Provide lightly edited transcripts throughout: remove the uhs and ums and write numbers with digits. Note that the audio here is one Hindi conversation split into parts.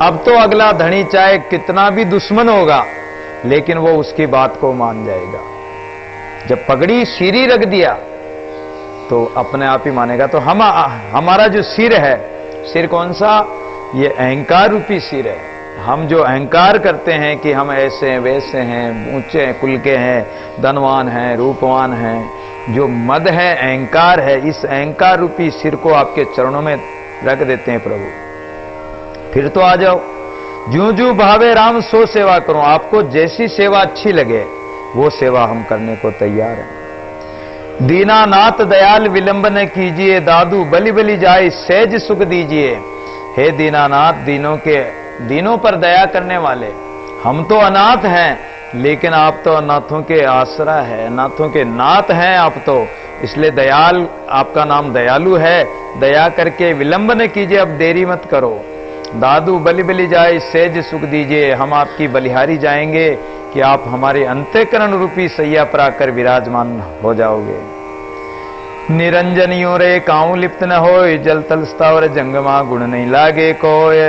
अब तो अगला धनी चाहे कितना भी दुश्मन होगा, लेकिन वो उसकी बात को मान जाएगा। जब पगड़ी सिर ही रख दिया तो अपने आप ही मानेगा। तो हमारा जो सिर है, सिर कौन सा? ये अहंकार रूपी सिर है। हम जो अहंकार करते हैं कि हम ऐसे हैं, वैसे हैं, ऊंचे कुल के हैं, धनवान हैं, रूपवान हैं, जो मद है, अहंकार है, इस अहंकार रूपी सिर को आपके चरणों में रख देते हैं प्रभु। फिर तो आ जाओ, ज्यों ज्यों भावे राम सो सेवा करो। आपको जैसी सेवा अच्छी लगे वो सेवा हम करने को तैयार हैं। दीनानाथ दयाल विलंब न कीजिए, दादू बलि बलि जाए सहज सुख दीजिए। हे दीनानाथ, दीनों पर दया करने वाले, हम तो अनाथ हैं, लेकिन आप तो अनाथों के आसरा है, अनाथों के नाथ हैं आप तो, इसलिए दयाल, आपका नाम दयालु है। दया करके विलंब न कीजिए, अब देरी मत करो। दादू बलि बलि जाए सहज सुख दीजिए। हम आपकी बलिहारी जाएंगे कि आप हमारे अंतःकरण रूपी सैया पर आकर विराजमान हो जाओगे। निरंजनियों रे काऊ लिप्त न होय, जल तल स्थावर जंगमा गुण नहीं लागे कोय।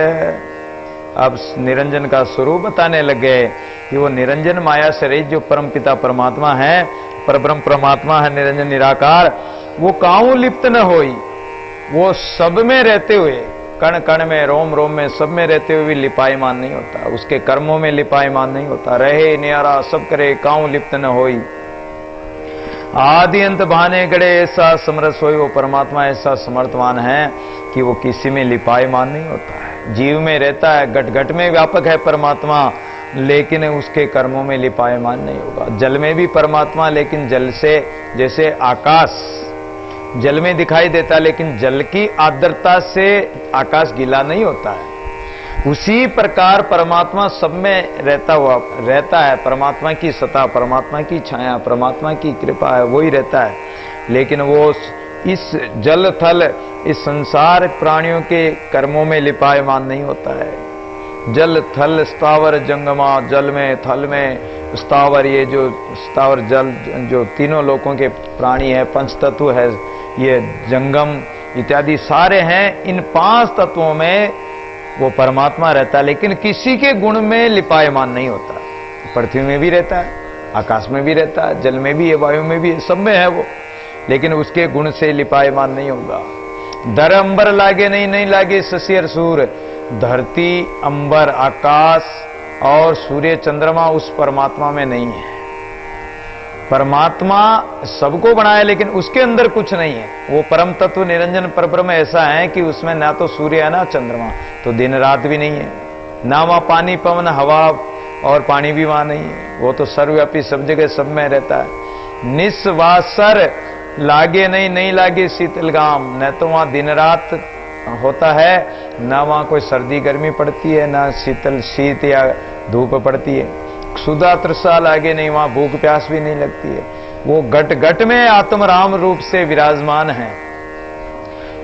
अब निरंजन का स्वरूप बताने लगे कि वो निरंजन माया से रहित जो परम पिता परमात्मा है, परब्रह्म परमात्मा है, निरंजन निराकार, वो काऊ लिप्त न होई। वो सब में रहते हुए, कण कण में, रोम रोम में, सब में रहते हुए भी लिपायमान नहीं होता, उसके कर्मों में लिपायमान नहीं होता। रहे न्यारा सब करे, काऊ लिप्त न होई। आदि अंत भाने गड़े, ऐसा समरस होई। वो परमात्मा ऐसा समर्थवान है कि वो किसी में लिपायमान नहीं होता है। जीव में रहता है, घट घट में व्यापक है परमात्मा, लेकिन उसके कर्मों में लिपायमान नहीं होगा। जल में भी परमात्मा, लेकिन जल से, जैसे आकाश जल में दिखाई देता, लेकिन जल की आर्द्रता से आकाश गीला नहीं होता है। उसी प्रकार परमात्मा सब में रहता है। परमात्मा की सत्ता, परमात्मा की छाया, परमात्मा की कृपा है, वही रहता है। लेकिन वो इस जल थल, इस संसार प्राणियों के कर्मों में लिपायमान नहीं होता है। जल थल स्थावर जंगमा, जल में, थल में, स्थावर, ये जो स्थावर जल, जो तीनों लोकों के प्राणी है, पंच तत्व है, ये जंगम इत्यादि सारे हैं। इन 5 तत्वों में वो परमात्मा रहता है, लेकिन किसी के गुण में लिपायमान नहीं होता। पृथ्वी में भी रहता है, आकाश में भी रहता है, जल में भी है, वायु में भी है, सब में है वो, लेकिन उसके गुण से लिपायमान नहीं होगा। धर अंबर लागे नहीं लागे शशि और सूर। धरती, अंबर, आकाश और सूर्य चंद्रमा उस परमात्मा में नहीं है। परमात्मा सबको बनाया, लेकिन उसके अंदर कुछ नहीं है। वो परम तत्व निरंजन परब्रह्म ऐसा है कि उसमें ना तो सूर्य है ना चंद्रमा, तो दिन रात भी नहीं है, ना वहां पानी पवन हवा और पानी भी वहां नहीं है। वो तो सर्वव्यापी, सब जगह सब में रहता है। निस्वासर लागे नहीं लागे शीतलगाम। न तो वहां दिन रात होता है, ना वहां कोई सर्दी गर्मी पड़ती है, ना शीत या धूप पड़ती है। क्षुधा तृषा लागे नहीं, वहां भूख प्यास भी नहीं लगती है। वो घट घट में आत्म राम रूप से विराजमान है।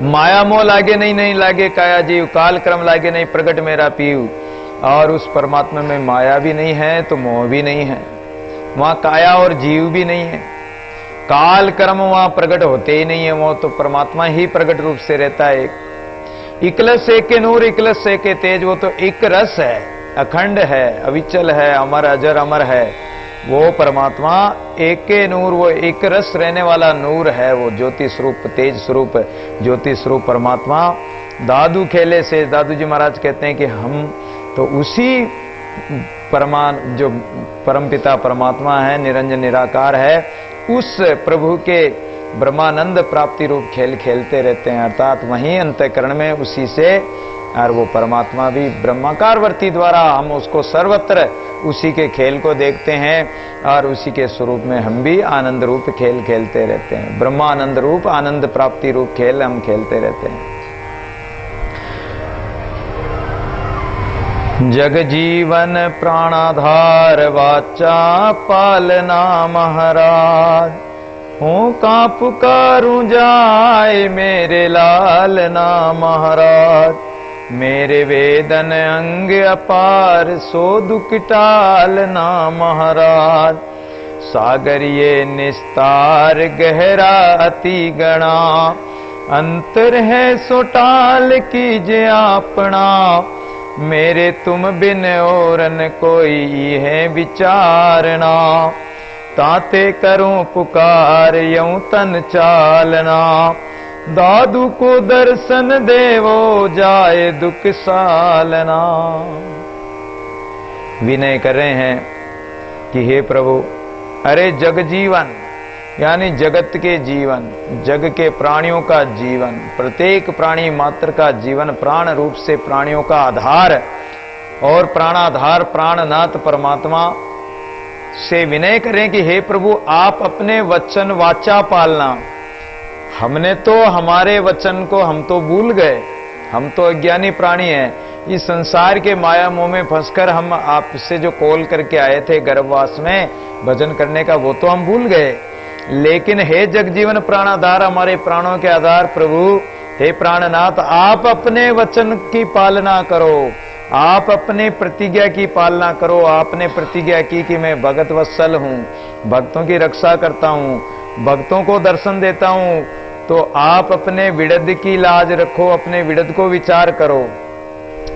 माया मोह लागे नहीं लागे काया जीव। काल क्रम लागे नहीं प्रगट मेरा पीव। और उस परमात्मा में माया भी नहीं है तो मोह भी नहीं है, वहां काया और जीव भी नहीं है। काल कर्म वहां प्रकट होते ही नहीं है, वो तो परमात्मा ही प्रकट रूप से रहता है। इकलस एक के नूर, इकलस एक के तेज। वो तो एक रस है, अखंड है, अविचल है, अमर अजर अमर है। वो परमात्मा एक के नूर, वो एक रस रहने वाला नूर है। वो ज्योति स्वरूप, तेज स्वरूप, ज्योति स्वरूप परमात्मा। दादू खेले से दादू जी महाराज कहते हैं कि हम तो उसी जो परमपिता परमात्मा है, निरंजन निराकार है, उस प्रभु के ब्रह्मानंद प्राप्ति रूप खेल खेलते रहते हैं। अर्थात वहीं अंतःकरण में उसी से, और वो परमात्मा भी ब्रह्माकार वर्ती द्वारा हम उसको सर्वत्र उसी के खेल को देखते हैं, और उसी के स्वरूप में हम भी आनंद रूप खेल खेलते रहते हैं। ब्रह्मानंद रूप, आनंद प्राप्ति रूप खेल हम खेलते रहते हैं। जग जीवन प्राणाधार वाचा पालना महाराज। हूँ का पुकारूं जाए मेरे लाल ना महाराज। मेरे वेदन अंग अपार सो दुख टाल ना महाराज। सागर ये निस्तार गहरा अति गणा। अंतर है सो टाल कीजिए अपना। मेरे तुम बिन और न कोई है विचारना। ताते करूं पुकार यूं तन चालना। दादू को दर्शन देवो जाए दुख सालना। विनय कर रहे हैं कि हे प्रभु, अरे जग जीवन यानी जगत के जीवन, जग के प्राणियों का जीवन, प्रत्येक प्राणी मात्र का जीवन, प्राण रूप से प्राणियों का आधार और प्राणाधार प्राणनाथ परमात्मा से विनय करें कि हे प्रभु, आप अपने वचन वाचा पालना। हमने तो हमारे वचन को हम तो भूल गए, हम तो अज्ञानी प्राणी हैं। इस संसार के माया मोह में फंसकर हम आपसे जो कॉल करके आए थे गर्भवास में भजन करने का, वो तो हम भूल गए। लेकिन हे जगजीवन प्राणाधार, हमारे प्राणों के आधार प्रभु, हे प्राणनाथ, आप अपने वचन की पालना करो, आप अपने प्रतिज्ञा की पालना करो। आपने प्रतिज्ञा की कि मैं भगत वत्सल हूं, भक्तों की रक्षा करता हूं, भक्तों को दर्शन देता हूं। तो आप अपने विड़द की लाज रखो, अपने विड़द को विचार करो,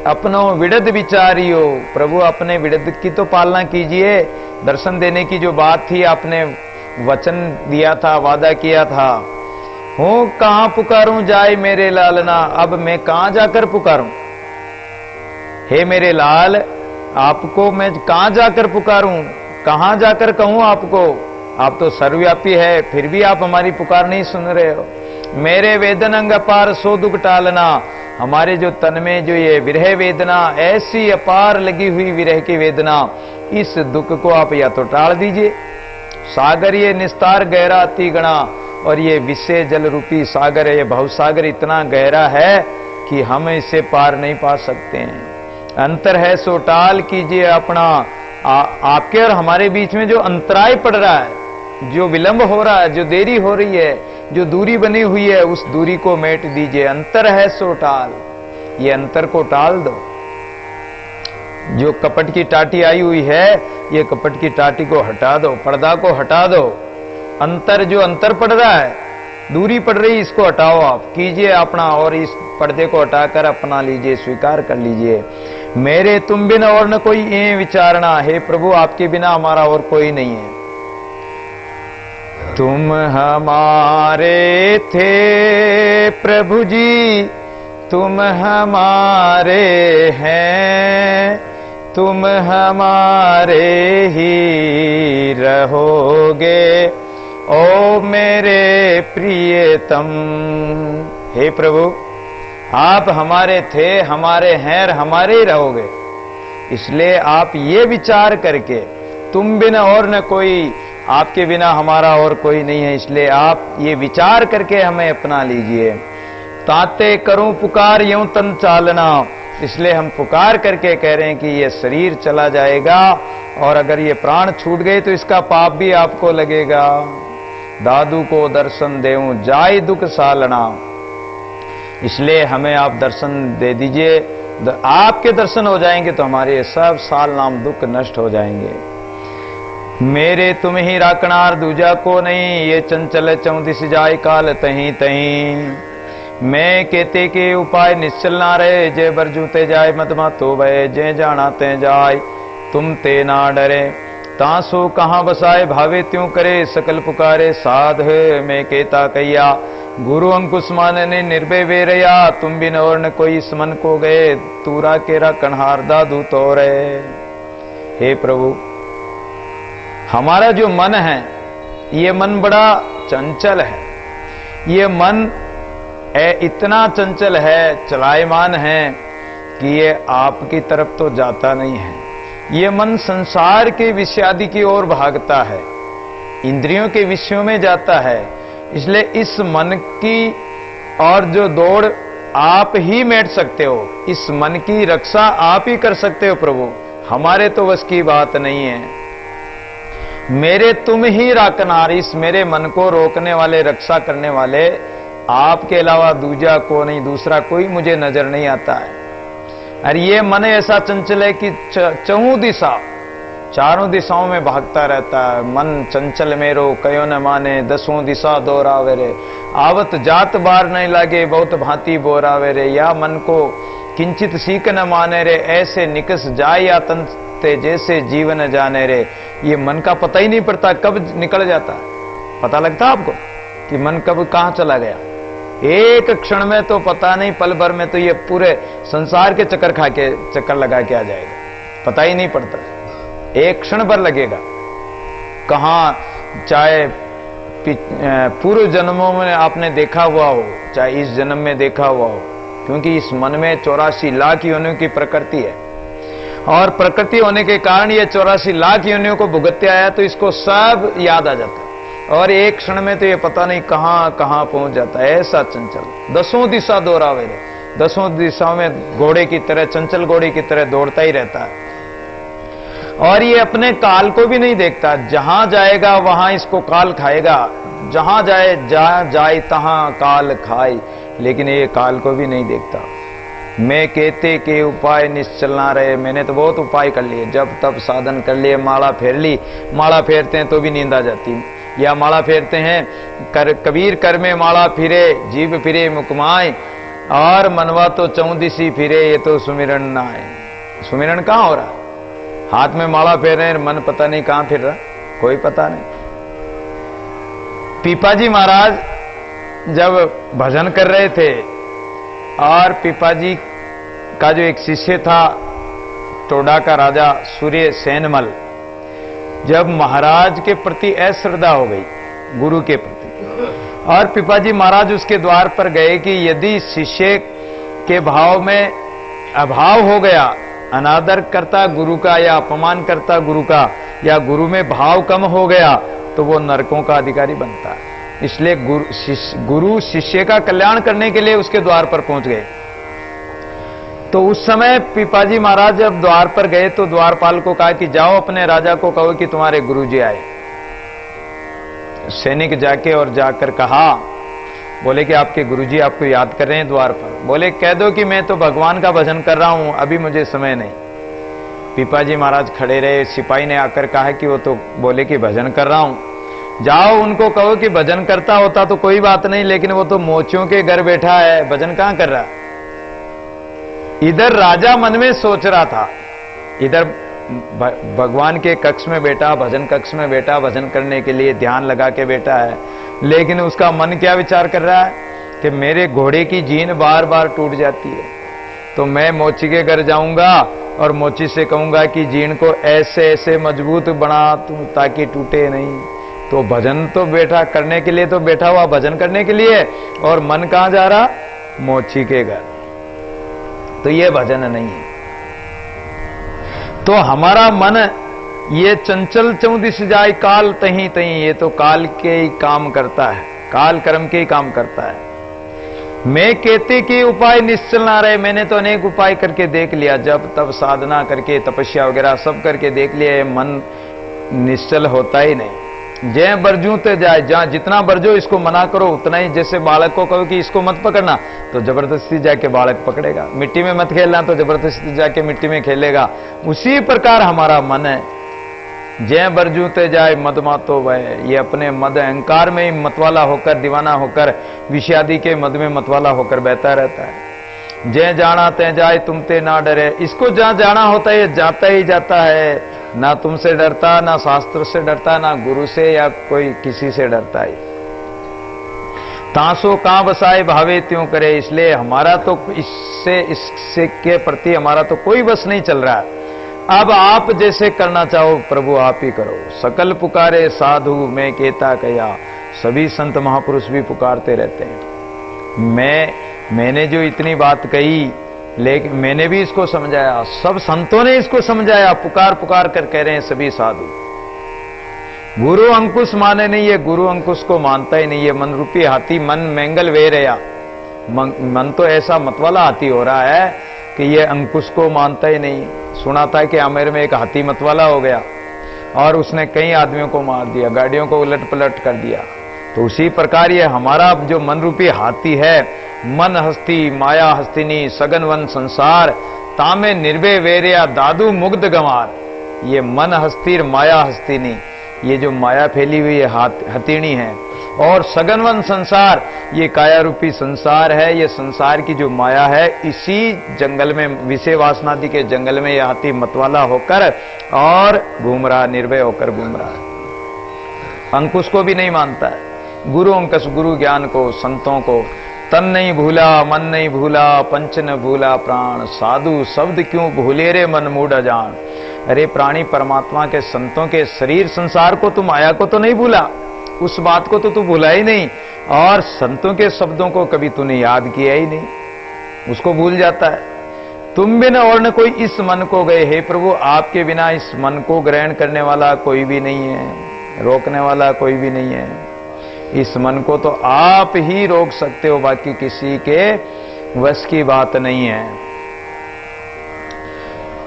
अपनो विड़द विचारियो। प्रभु अपने विड़द की तो पालना कीजिए। दर्शन देने की जो बात थी, आपने वचन दिया था, वादा किया था, हूं कहां पुकारूं जाए मेरे लालना। अब मैं कहां जाकर पुकारूं? हे मेरे लाल, आपको मैं कहां जाकर पुकारूं, कहां जाकर कहूं आपको? आप तो सर्वव्यापी है, फिर भी आप हमारी पुकार नहीं सुन रहे हो। मेरे वेदन अंग अपार सो दुख टालना। हमारे जो तन में जो ये विरह वेदना, ऐसी अपार लगी हुई विरह की वेदना, इस दुख को आप या तो टाल दीजिए। सागर ये निस्तार गहरा अति गणा, और ये विषय जल रूपी सागर है, ये भवसागर इतना गहरा है कि हम इसे पार नहीं पा सकते हैं। अंतर है सो टाल कीजिए अपना। आपके और हमारे बीच में जो अंतराय पड़ रहा है, जो विलंब हो रहा है, जो देरी हो रही है, जो दूरी बनी हुई है, उस दूरी को मेट दीजिए। अंतर है सो टाल, ये अंतर को टाल दो। जो कपट की टाटी आई हुई है, ये कपट की टाटी को हटा दो, पर्दा को हटा दो। अंतर जो अंतर पड़ रहा है, दूरी पड़ रही, इसको हटाओ, आप कीजिए अपना, और इस पर्दे को हटाकर अपना लीजिए, स्वीकार कर लीजिए। मेरे तुम बिना और न कोई ये विचारना। हे प्रभु, आपके बिना हमारा और कोई नहीं है। तुम हमारे थे प्रभु जी, तुम हमारे हैं, तुम हमारे ही रहोगे ओ मेरे प्रियतम। हे प्रभु, आप हमारे थे, हमारे हैं और हमारे ही रहोगे। इसलिए आप ये विचार करके, तुम बिना और न कोई, आपके बिना हमारा और कोई नहीं है, इसलिए आप ये विचार करके हमें अपना लीजिए। ताते करूं पुकार यूं तन चालना। इसलिए हम पुकार करके कह रहे हैं कि ये शरीर चला जाएगा, और अगर ये प्राण छूट गए तो इसका पाप भी आपको लगेगा। दादू को दर्शन देऊं जाय दुख सालना। इसलिए हमें आप दर्शन दे दीजिए। आपके दर्शन हो जाएंगे तो हमारे सब साल नाम दुख नष्ट हो जाएंगे। मेरे तुम ही राकणार दूजा को नहीं, ये चंचल चौदिस जाय काल तहीं तहीं। मैं कहते के उपाय निश्चल ना रहे, जय बरजूते जाय मदमा तो भय, जय जाना ते जाय तुम ते ना डरे। तासो कहाँ बसाए भावे त्यों करे, सकल पुकारे साध है मैं केता कैया। गुरु अंकुश मानने निर्भय वेरया, तुम बिन और न कोई स्मन को गए, तूरा केरा कन्हार दादू तोरे। हे प्रभु, हमारा जो मन है, ये मन बड़ा चंचल है। ये मन इतना चंचल है, चलायमान है कि ये आपकी तरफ तो जाता नहीं है। ये मन संसार के विषयादि की ओर भागता है, इंद्रियों के विषयों में जाता है। इसलिए इस मन की और जो दौड़ आप ही मेट सकते हो, इस मन की रक्षा आप ही कर सकते हो प्रभु, हमारे तो बस की बात नहीं है। मेरे तुम ही राकनार, इस मेरे मन को रोकने वाले, रक्षा करने वाले आपके अलावा दूजा को नहीं, दूसरा कोई मुझे नजर नहीं आता है। और ये मन ऐसा चंचल है कि चहुं दिशा, चारों दिशाओं में भागता रहता है। मन चंचल मेरो कयो न माने, दसों दिशा दोहरावे रे। आवत जात बार नहीं लागे, बहुत भांति बोरावे रे। या मन को किंचित सीख न माने रे, ऐसे निकस जाए या तंते जैसे जीवन जाने रे। ये मन का पता ही नहीं पड़ता कब निकल जाता है। पता लगता आपको कि मन कब कहां चला गया? एक क्षण में तो पता नहीं, पल भर में तो ये पूरे संसार के चक्कर लगा के आ जाएगा, पता ही नहीं पड़ता। एक क्षण भर लगेगा। कहां, चाहे पूर्व जन्मों में आपने देखा हुआ हो, चाहे इस जन्म में देखा हुआ हो, क्योंकि इस मन में 84 लाख योनियों की प्रकृति है, और प्रकृति होने के कारण ये 84 लाख योनियों को भुगतते आया, तो इसको सब याद आ जाता है, और एक क्षण में तो ये पता नहीं कहां कहां पहुंच जाता है। ऐसा चंचल 10 दिशा दौड़ावे रे, 10 दिशाओं में घोड़े की तरह, चंचल घोड़े की तरह दौड़ता ही रहता है। और ये अपने काल को भी नहीं देखता, जहां जाएगा वहां इसको काल खाएगा, जहां जाए तहां काल खाए, लेकिन ये काल को भी नहीं देखता। मैं कहते के उपाय निश्चल ना रहे, मैंने तो बहुत उपाय कर लिए, जब तब साधन कर लिए, माला फेर ली, माला फेरते हैं तो भी नींद आ जाती, या माला फेरते हैं कबीर कर में माला फिरे, जीव फिरे मुकमाए, और मनवा तो चौदिशी फिरे, ये तो सुमिरन ना है। सुमिरन कहां हो रहा? हाथ में माला फेर रहे हैं, मन पता नहीं कहां फिर रहा, कोई पता नहीं। पीपाजी महाराज जब भजन कर रहे थे, और पीपाजी का जो एक शिष्य था, टोडा का राजा सूर्य सेनमल, जब महाराज के प्रति अश्रद्धा हो गई, गुरु के प्रति, और पीपाजी महाराज उसके द्वार पर गए कि यदि शिष्य के भाव में अभाव हो गया, अनादर करता गुरु का या अपमान करता गुरु का, या गुरु में भाव कम हो गया, तो वो नरकों का अधिकारी बनता है। इसलिए गुरु शिष्य का कल्याण करने के लिए उसके द्वार पर पहुंच गए। तो उस समय पीपाजी महाराज जब द्वार पर गए तो द्वारपाल को कहा कि जाओ अपने राजा को कहो कि तुम्हारे गुरुजी आए। सैनिक जाके और जाकर कहा, बोले कि आपके गुरुजी आपको याद कर रहे हैं द्वार पर। बोले कह दो कि मैं तो भगवान का भजन कर रहा हूं, अभी मुझे समय नहीं। पीपाजी महाराज खड़े रहे, सिपाही ने आकर कहा कि वो तो बोले कि भजन कर रहा हूं, जाओ उनको कहो कि भजन करता होता तो कोई बात नहीं, लेकिन वो तो मोचियों के घर बैठा है, भजन कहां कर रहा। इधर राजा मन में सोच रहा था, इधर भगवान के कक्ष में बैठा, भजन कक्ष में बैठा, भजन करने के लिए ध्यान लगा के बैठा है, लेकिन उसका मन क्या विचार कर रहा है कि मेरे घोड़े की जीन बार बार टूट जाती है, तो मैं मोची के घर जाऊंगा और मोची से कहूंगा कि जीन को ऐसे ऐसे मजबूत बना तू ताकि टूटे नहीं। तो भजन तो बैठा करने के लिए, तो बैठा हुआ भजन करने के लिए, और मन कहां जा रहा? मोची के घर। तो ये भजन नहीं है। तो हमारा मन ये चंचल चौदिश जाए काल तहीं तहीं, ये तो काल के ही काम करता है, काल कर्म के ही काम करता है। मैं कहते कि उपाय निश्चल ना रहे, मैंने तो अनेक उपाय करके देख लिया, जब तब साधना करके, तपस्या वगैरह सब करके देख लिया, मन निश्चल होता ही नहीं। जय बरजू ते जाए, जहां जितना बरजो इसको मना करो उतना ही। जैसे बालक को कहो कि इसको मत पकड़ना, तो जबरदस्ती जाके बालक पकड़ेगा। मिट्टी में मत खेलना, तो जबरदस्ती जाके मिट्टी में खेलेगा। उसी प्रकार हमारा मन है, जय बरजू ते जाए मद मातो वह, ये अपने मद अहंकार में ही मतवाला होकर, दीवाना होकर, विषादी के मद में मतवाला होकर बहता रहता है। जय जाना ते जाए तुम ते ना डरे, इसको जहां जाना होता है ये जाता ही जाता है, ना तुमसे डरता, ना शास्त्र से डरता, ना गुरु से या कोई किसी से डरता है। तांसो कहां बसाए भावे त्यों करे, इसलिए हमारा तो इससे के प्रति हमारा तो कोई बस नहीं चल रहा है। अब आप जैसे करना चाहो प्रभु आप ही करो। सकल पुकारे साधु मैं कहता कया, सभी संत महापुरुष भी पुकारते रहते हैं। मैंने जो इतनी बात कही, लेकिन मैंने भी इसको समझाया, सब संतों ने इसको समझाया, पुकार पुकार कर कह रहे हैं सभी साधु। गुरु अंकुश माने नहीं, ये गुरु अंकुश को मानता ही नहीं। ये मन रूपी हाथी मन मैंगल वे रहा, मन तो ऐसा मतवाला हाथी हो रहा है कि ये अंकुश को मानता ही नहीं। सुना था कि आमेर में एक हाथी मतवाला हो गया और उसने कई आदमियों को मार दिया, गाड़ियों को उलट पलट कर दिया। तो उसी प्रकार ये हमारा जो मन रूपी हाथी है, मन हस्ती माया हस्तिनी सगन वन संसार, तामे निर्भय वेरिया दादू मुग्ध गंवार। ये मन हस्ती माया हस्तिनी, ये जो माया फैली हुई हथीनी है, और सगनवन संसार, ये काया रूपी संसार है, ये संसार की जो माया है, इसी जंगल में, विषय वासनादि के जंगल में यह हाथी मतवाला होकर और घूम रहा, निर्भय होकर घूम रहा है। अंकुश को भी नहीं मानता है, गुरु अंकुश, गुरु ज्ञान को, संतों को। तन नहीं भूला, मन नहीं भूला, पंच न भूला प्राण, साधु शब्द क्यों भूले रे मन मूढ़ अजान। अरे प्राणी, परमात्मा के, संतों के शरीर संसार को, तू माया को तो नहीं भूला, उस बात को तो तू भूला ही नहीं, और संतों के शब्दों को कभी तूने याद किया ही नहीं, उसको भूल जाता है। तुम बिना और न कोई इस मन को गए, हे प्रभु आपके बिना इस मन को ग्रहण करने वाला कोई भी नहीं है, रोकने वाला कोई भी नहीं है। इस मन को तो आप ही रोक सकते हो, बाकी किसी के वश की बात नहीं है।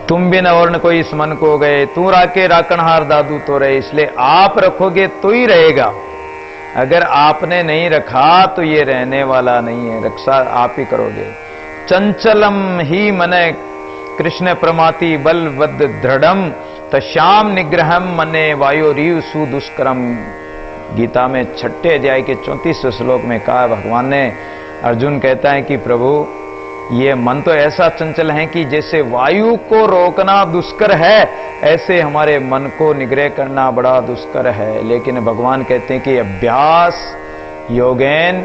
तुम बिना और न कोई इस मन को गए, तू राके राकणहार दादू तो रहे, इसलिए आप रखोगे तो ही रहेगा, अगर आपने नहीं रखा तो ये रहने वाला नहीं है, रक्षा आप ही करोगे। चंचलम ही मने कृष्ण प्रमाति बलवद दृढ़म, तश्याम निग्रहम मने वायोरीव सुदुष्करम। गीता में 6 अध्याय के 34वें श्लोक में कहा भगवान ने, अर्जुन कहता है कि प्रभु ये मन तो ऐसा चंचल है कि जैसे वायु को रोकना दुष्कर है, ऐसे हमारे मन को निग्रह करना बड़ा दुष्कर है। लेकिन भगवान कहते हैं कि अभ्यास योगेन,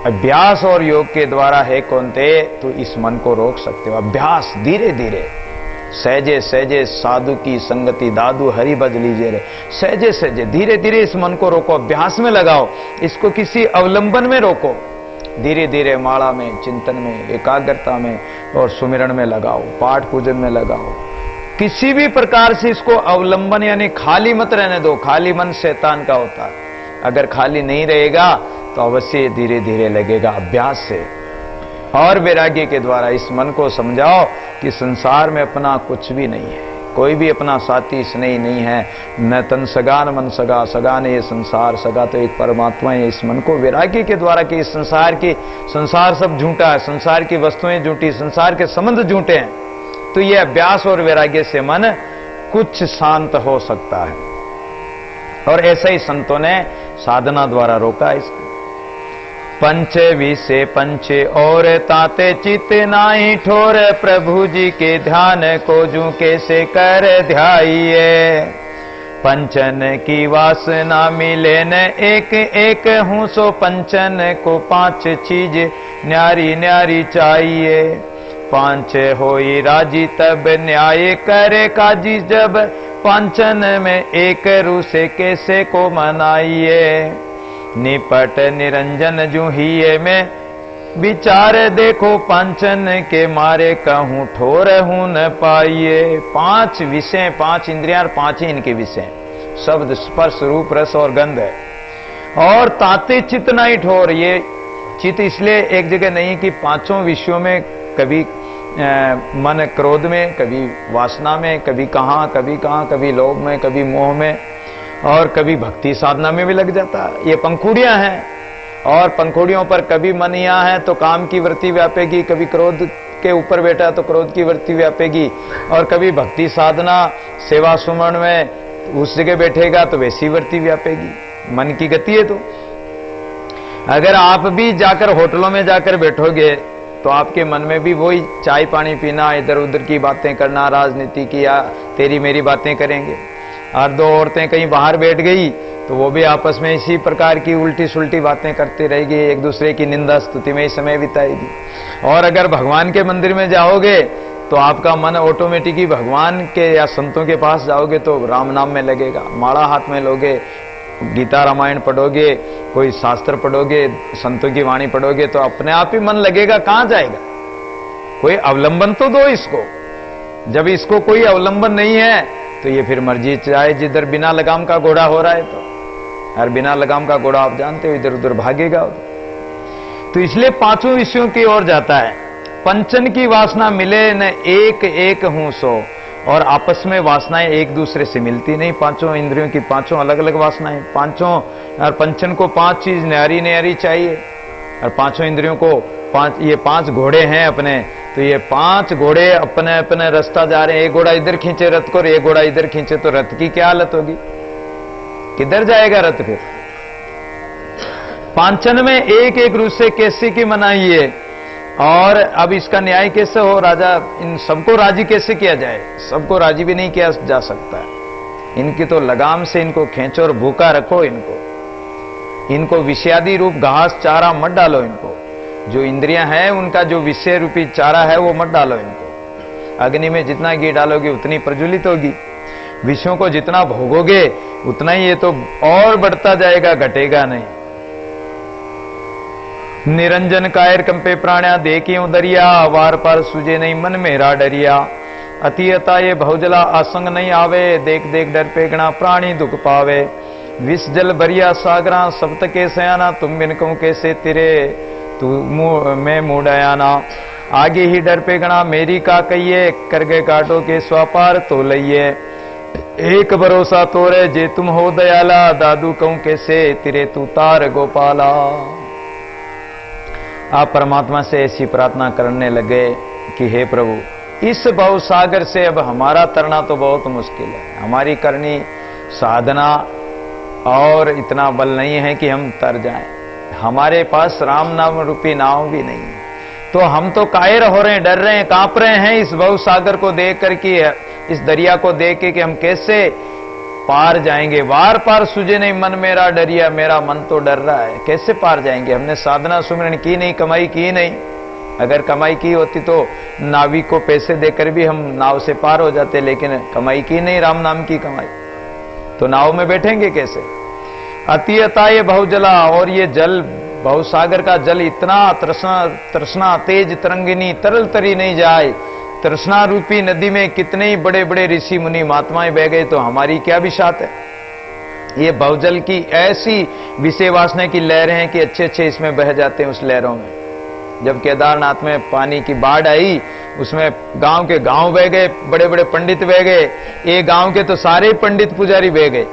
अभ्यास और योग के द्वारा है कौनते, तो इस मन को रोक सकते हो। अभ्यास धीरे धीरे, सहजे सहजे साधु की संगति दादू हरि बज लीजिए रे, सहजे सहजे धीरे धीरे इस मन को रोको, अभ्यास में लगाओ, इसको किसी अवलंबन में रोको, धीरे धीरे माला में, चिंतन में, एकाग्रता में और सुमिरण में लगाओ, पाठ पूजन में लगाओ। किसी भी प्रकार से इसको अवलंबन, यानी खाली मत रहने दो, खाली मन शैतान का होता है। अगर खाली नहीं रहेगा तो अवश्य धीरे धीरे लगेगा अभ्यास से और वैराग्य के द्वारा। इस मन को समझाओ कि संसार में अपना कुछ भी नहीं है, कोई भी अपना साथी स्नेही नहीं है, न तन सगा न मन सगा, सगा ने ये संसार, सगा तो एक परमात्मा है। इस मन को वैराग्य के द्वारा कि इस संसार सब झूठा है, संसार की वस्तुएं झूठी, संसार के संबंध झूठे हैं, तो ये अभ्यास और वैराग्य से मन कुछ शांत हो सकता है। और ऐसा ही संतों ने साधना द्वारा रोका इसको। पंच विषे पंच और ताते चित नाई ठोर, प्रभु जी के ध्यान को जू कैसे कर ध्याइए। पंचन की वासना मिले न एक एक हूँ, सो पंचन को 5 चीज न्यारी न्यारी चाहिए। 5 होई राजी तब न्याय करे काजी, जब पांचन में एक रू से कैसे को मनाइए। निपट निरंजन जू ही में विचार देखो, पांचन के मारे कहूं ठोर हूं न पाइए। 5 विषय, 5 इंद्रियां, 5 ही इनके विषय, शब्द स्पर्श रूप रस और गंध है। और ताते चित नहीं ठोर, ये चित इसलिए एक जगह नहीं कि 5 विषयों में कभी मन क्रोध में, कभी वासना में, कभी कहां, कभी लोभ में, कभी मोह में, और कभी भक्ति साधना में भी लग जाता है। ये पंखुड़ियां हैं, और पंखुड़ियों पर कभी मन यहाँ है तो काम की वृत्ति व्यापेगी, कभी क्रोध के ऊपर बैठा तो क्रोध की वृत्ति व्यापेगी, और कभी भक्ति साधना सेवा सुमरण में उस जगह बैठेगा तो वैसी वृत्ति व्यापेगी। मन की गति है। तो अगर आप भी जाकर होटलों में जाकर बैठोगे तो आपके मन में भी वही चाय पानी पीना, इधर उधर की बातें करना, राजनीति की या तेरी मेरी बातें करेंगे। और 2 औरतें कहीं बाहर बैठ गई तो वो भी आपस में इसी प्रकार की उल्टी सुल्टी बातें करती रहेगी, एक दूसरे की निंदा स्तुति में ही समय बिताएगी। और अगर भगवान के मंदिर में जाओगे तो आपका मन ऑटोमेटिक ही भगवान के या संतों के पास जाओगे तो राम नाम में लगेगा, माला हाथ में लोगे, गीता रामायण पढ़ोगे, कोई शास्त्र पढ़ोगे, संतों की वाणी पढ़ोगे तो अपने आप ही मन लगेगा। कहां जाएगा? कोई अवलंबन तो दो इसको। जब इसको कोई अवलंबन नहीं है तो ये फिर मर्जी चाहे जिधर बिना लगाम का घोड़ा हो रहा है, तो हर बिना लगाम का घोड़ा आप जानते हो इधर उधर भागेगा। तो इसलिए 5 विषयों की ओर जाता है। पंचन की वासना मिले न एक एक हूं सो, और आपस में वासनाएं एक दूसरे से मिलती नहीं। 5 इंद्रियों की 5 अलग अलग वासनाएं, 5 और पंचन को 5 चीज न्यारी न्यारी चाहिए, और 5 इंद्रियों को 5, ये 5 घोड़े हैं अपने, तो ये 5 घोड़े अपने अपने रास्ता जा रहे हैं। एक घोड़ा इधर खींचे रथ को और एक घोड़ा इधर खींचे तो रथ की क्या हालत होगी? किधर जाएगा रथ फिर? पांचन में एक एक रूप से कैसे की मनाइए, और अब इसका न्याय कैसे हो राजा, इन सबको राजी कैसे किया जाए? सबको राजी भी नहीं किया जा सकता है। इनकी तो लगाम से इनको खींचो और भूखा रखो, इनको विषयादि रूप घास चारा मत डालो, इनको जो इंद्रियां हैं उनका जो विषय रूपी चारा है वो मत डालो इनको। अग्नि में जितना घी डालोगे उतनी प्रज्वलित होगी, विषयों को जितना भोगोगे उतना ही ये तो और बढ़ता जाएगा, घटेगा नहीं। निरंजन कायर कंपे प्राण्या देखियो दरिया, वार पार सूझे नहीं मन मेरा डरिया। अतियता ये बहुजला आसंग नहीं आवे, देख देख डर पे गणा प्राणी दुख पावे। विष जल बरिया सागरा सब तके सयाना, तुम बिन कहूं कैसे तिरे तू मैं मूडायाना। आगे ही डर पे गणा मेरी का कहिए, कर गए काटो के स्वापार तो लइए। एक भरोसा तोरे जे तुम हो दयाला, दादू कहूं कैसे तिरे तू तार गोपाला। आप परमात्मा से ऐसी प्रार्थना करने लगे कि हे प्रभु, इस भव सागर से अब हमारा तरना तो बहुत मुश्किल है, हमारी करनी साधना और इतना बल नहीं है कि हम तर जाएं, हमारे पास राम नाम रूपी नाव भी नहीं है। तो हम तो कायर हो रहे हैं, डर रहे हैं, कांप रहे हैं इस भव सागर को देख करके, इस दरिया को देख के कि हम कैसे पार जाएंगे। वार पार सूझे नहीं मन मेरा डरिया, मेरा मन तो डर रहा है, कैसे पार जाएंगे? हमने साधना सुमरण की नहीं, कमाई की नहीं। अगर कमाई की होती तो नावी को पैसे देकर भी हम नाव से पार हो जाते, लेकिन कमाई की नहीं, राम नाम की कमाई, तो नाव में बैठेंगे कैसे? अतियता ये बहुजला, और ये जल बहुसागर का जल इतना तृष्णा तेज तरंगिनी तरल तरी नहीं जाए। तृष्णा रूपी नदी में कितने ही बड़े बड़े ऋषि मुनि महात्माएं बह गए, तो हमारी क्या विशात है? ये बहुजल की ऐसी विषय वासना की लहरें हैं कि अच्छे अच्छे इसमें बह जाते हैं उस लहरों में। जब केदारनाथ में पानी की बाढ़ आई, उसमें गांव के गांव बह गए, बड़े बड़े पंडित बह गए, एक गांव के तो सारे पंडित पुजारी बह गए।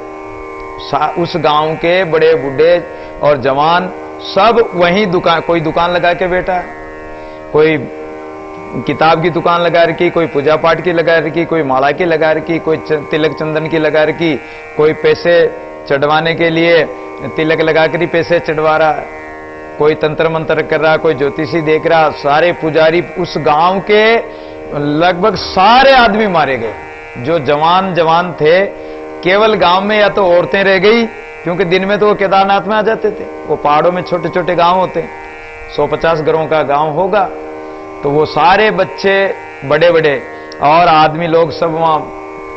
उस गांव के बड़े बूढ़े और जवान सब वहीं कोई दुकान लगा के बैठा है, कोई किताब की दुकान लगा रखी, कोई पूजा पाठ की लगा रखी, कोई माला की लगा रखी, कोई तिलक चंदन की लगा रखी, कोई पैसे चढ़वाने के लिए तिलक लगा कर ही पैसे चढ़वा रहा है, कोई तंत्र मंत्र कर रहा, कोई ज्योतिषी देख रहा। सारे पुजारी, उस गांव के लगभग सारे आदमी मारे गए जो जवान थे। केवल गांव में या तो औरतें रह गई, क्योंकि दिन में तो वो केदारनाथ में आ जाते थे। वो पहाड़ों में छोटे छोटे गांव होते हैं, 150 घरों का गांव होगा, तो वो सारे बच्चे बड़े बड़े और आदमी लोग सब वहां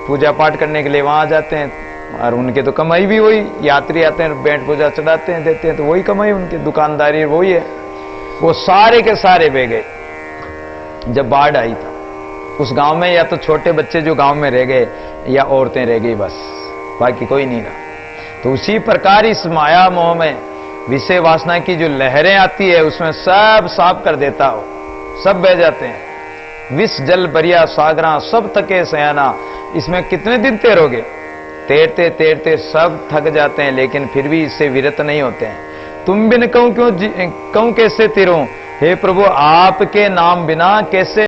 पूजा पाठ करने के लिए वहां आ जाते हैं। और उनके तो कमाई भी वही, यात्री आते हैं, बैंड पूजा चढ़ाते हैं, देते हैं, तो वही कमाई उनकी, दुकानदारी वही है। वो सारे के सारे बह गए जब बाढ़ आई था। उस गांव में या तो छोटे बच्चे जो गांव में रह गए या औरतें रह गई, बस बाकी कोई नहीं रहा। तो उसी प्रकार इस माया मोह में विषय वासना की जो लहरें आती है, उसमें सब साफ कर देता हो, सब बह जाते हैं। विष जल बरिया सागरा सब थके सयाना, इसमें कितने दिन तैरोगे? तैरते तैरते सब थक जाते हैं, लेकिन फिर भी इससे विरत नहीं होते हैं। तुम बिन कहूं कैसे तैरूं, हे प्रभु आपके नाम बिना कैसे